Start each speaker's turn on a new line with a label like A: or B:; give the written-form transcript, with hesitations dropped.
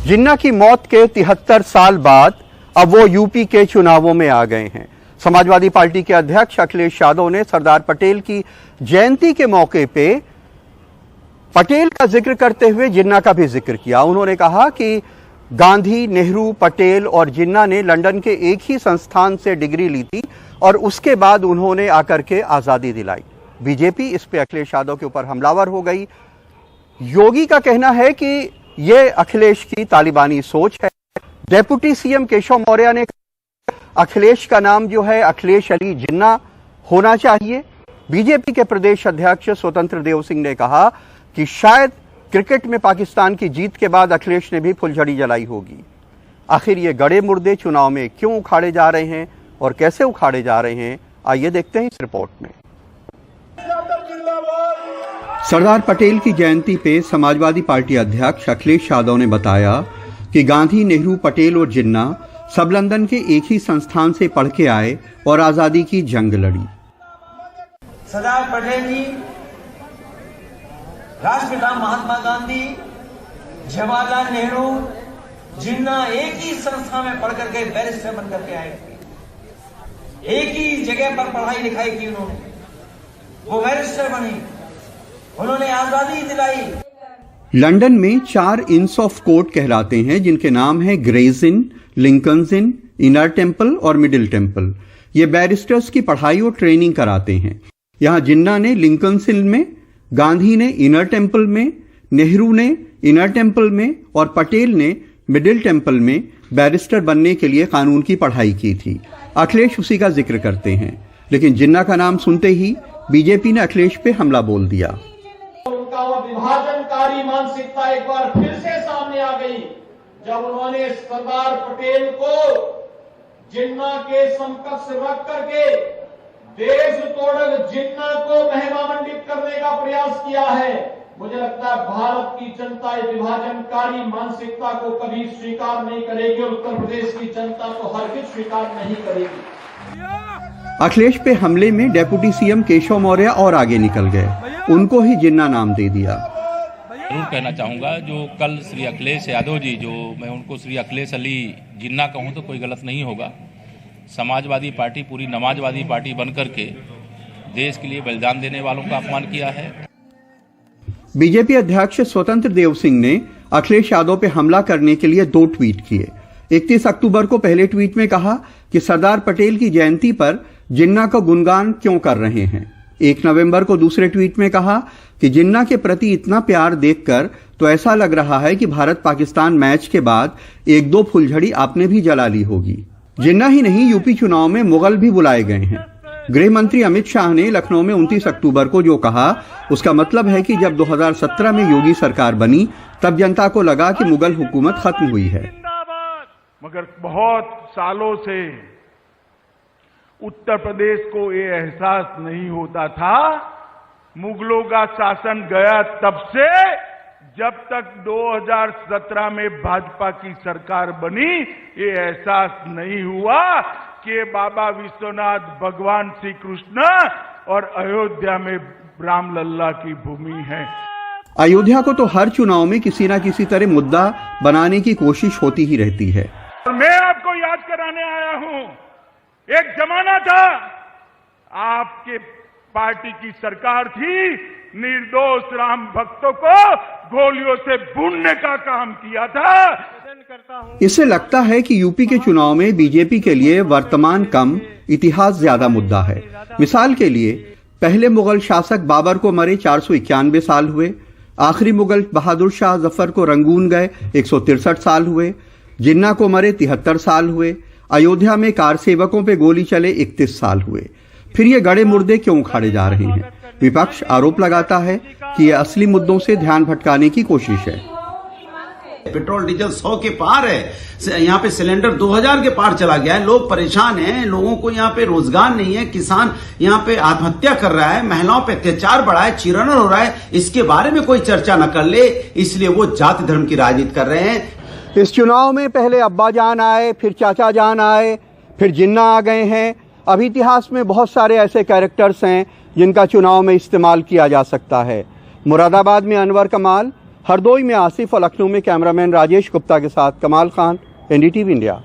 A: जिन्ना की मौत के 73 साल बाद अब वो यूपी के चुनावों में आ गए हैं। समाजवादी पार्टी के अध्यक्ष अखिलेश यादव ने सरदार पटेल की जयंती के मौके पे पटेल का जिक्र करते हुए जिन्ना का भी जिक्र किया। उन्होंने कहा कि गांधी, नेहरू, पटेल और जिन्ना ने लंदन के एक ही संस्थान से डिग्री ली थी और उसके बाद उन्होंने आकर के आजादी दिलाई। बीजेपी इस पे अखिलेश यादव के ऊपर हमलावर हो गई। योगी का कहना है कि यह अखिलेश की तालिबानी सोच है। डेप्यूटी सीएम केशव मौर्य ने अखिलेश का नाम जो है अखिलेश अली जिन्ना होना चाहिए। बीजेपी के प्रदेश अध्यक्ष स्वतंत्र देव सिंह ने कहा कि शायद क्रिकेट में पाकिस्तान की जीत के बाद अखिलेश ने भी फुलझड़ी जलाई होगी। आखिर ये गड़े मुर्दे चुनाव में क्यों उखाड़े जा रहे हैं और कैसे उखाड़े जा रहे हैं, आइए देखते हैं इस रिपोर्ट में। सरदार पटेल की जयंती पे समाजवादी पार्टी अध्यक्ष अखिलेश यादव ने बताया कि गांधी, नेहरू, पटेल और जिन्ना सब लंदन के एक ही संस्थान से पढ़ के आए और आजादी की जंग लड़ी।
B: सरदार पटेल जी, राष्ट्रपिता महात्मा गांधी, जवाहरलाल नेहरू, जिन्ना एक ही संस्था में पढ़ करके बैरिस्टर बन करके आए थे। एक ही जगह पर पढ़ाई लिखाई की उन्होंने, वो बैरिस्टर बनी, उन्होंने आजादी दिलाई।
A: लंदन में 4 इंस ऑफ कोर्ट कहलाते हैं, जिनके नाम है ग्रेज इन, लिंकन्स इन, इनर टेम्पल और मिडिल टेम्पल। ये बैरिस्टर्स की पढ़ाई और ट्रेनिंग कराते हैं। यहाँ जिन्ना ने लिंकन्स इन में, गांधी ने इनर टेम्पल में, नेहरू ने इनर टेम्पल में और पटेल ने मिडिल टेम्पल में बैरिस्टर बनने के लिए कानून की पढ़ाई की थी। अखिलेश उसी का जिक्र करते हैं, लेकिन जिन्ना का नाम सुनते ही बीजेपी ने अखिलेश पे हमला बोल दिया।
C: उनका वो विभाजनकारी मानसिकता एक बार फिर से सामने आ गई जब उन्होंने सरदार पटेल को जिन्ना के समकक्ष रख करके देश तोड़क जिन्ना को महिमामंडित करने का प्रयास किया है। मुझे लगता है भारत की जनता विभाजनकारी मानसिकता को कभी स्वीकार नहीं करेगी और उत्तर प्रदेश की जनता को हरगिज स्वीकार नहीं करेगी।
A: अखिलेश पे हमले में डेप्यूटी सीएम केशव मौर्य और आगे निकल गए, उनको ही जिन्ना नाम दे दिया।
D: जरूर कहना चाहूँगा, जो कल श्री अखिलेश यादव जी, जो मैं उनको श्री अखिलेश अली जिन्ना कहूँ तो कोई गलत नहीं होगा। समाजवादी पार्टी पूरी नमाजवादी पार्टी बनकर के देश के लिए बलिदान देने वालों का अपमान किया है।
A: बीजेपी अध्यक्ष स्वतंत्र देव सिंह ने अखिलेश यादव पे हमला करने के लिए 2 ट्वीट किए। 31 अक्टूबर को पहले ट्वीट में कहा कि सरदार पटेल की जयंती पर जिन्ना का गुणगान क्यों कर रहे हैं। 1 नवंबर को दूसरे ट्वीट में कहा कि जिन्ना के प्रति इतना प्यार देखकर तो ऐसा लग रहा है कि भारत पाकिस्तान मैच के बाद 1-2 फुलझड़ी आपने भी जला ली होगी। जिन्ना ही नहीं, यूपी चुनाव में मुगल भी बुलाए गए हैं। गृह मंत्री अमित शाह ने लखनऊ में 29 अक्टूबर को जो कहा, उसका मतलब है कि जब 2017 में योगी सरकार बनी तब जनता को लगा कि मुगल हुकूमत खत्म हुई है।
E: मगर बहुत सालों से उत्तर प्रदेश को ये एहसास नहीं होता था। मुगलों का शासन गया तब से, जब तक 2017 में भाजपा की सरकार बनी, ये एहसास नहीं हुआ कि बाबा विश्वनाथ, भगवान श्री कृष्ण और अयोध्या में रामलल्ला की भूमि है।
A: अयोध्या को तो हर चुनाव में किसी न किसी तरह मुद्दा बनाने की कोशिश होती ही रहती है।
E: और मैं आपको याद कराने आया हूं, एक जमाना था आपके पार्टी की सरकार थी, निर्दोष राम भक्तों को गोलियों से भूनने का काम किया था।
A: इससे लगता है कि यूपी के चुनाव में बीजेपी के लिए वर्तमान कम, इतिहास ज्यादा मुद्दा है। मिसाल के लिए, पहले मुगल शासक बाबर को मरे 491 साल हुए, आखिरी मुगल बहादुर शाह जफर को रंगून गए 163 साल हुए, जिन्ना को मरे 73 साल हुए, अयोध्या में कार सेवकों पे गोली चले 31 साल हुए। फिर ये गड़े मुर्दे क्यों उखाड़े जा रहे हैं? विपक्ष आरोप लगाता है कि ये असली मुद्दों से ध्यान भटकाने की कोशिश है।
F: पेट्रोल डीजल 100 के पार है, यहाँ पे सिलेंडर 2000 के पार चला गया है। लोग परेशान हैं, लोगों को यहाँ पे रोजगार नहीं है, किसान यहाँ पे आत्महत्या कर रहा है, महिलाओं पे अत्याचार बढ़ा है, चिरहरण हो रहा है। इसके बारे में कोई चर्चा न कर ले, इसलिए वो जाति धर्म की राजनीति कर रहे हैं।
A: इस चुनाव में पहले अब्बा जान आए, फिर चाचा जान आए, फिर जिन्ना आ गए हैं। अब इतिहास में बहुत सारे ऐसे कैरेक्टर्स हैं जिनका चुनाव में इस्तेमाल किया जा सकता है। मुरादाबाद में अनवर कमाल, हरदोई में आसिफ और लखनऊ में कैमरामैन राजेश गुप्ता के साथ कमाल खान, एनडीटीवी इंडिया।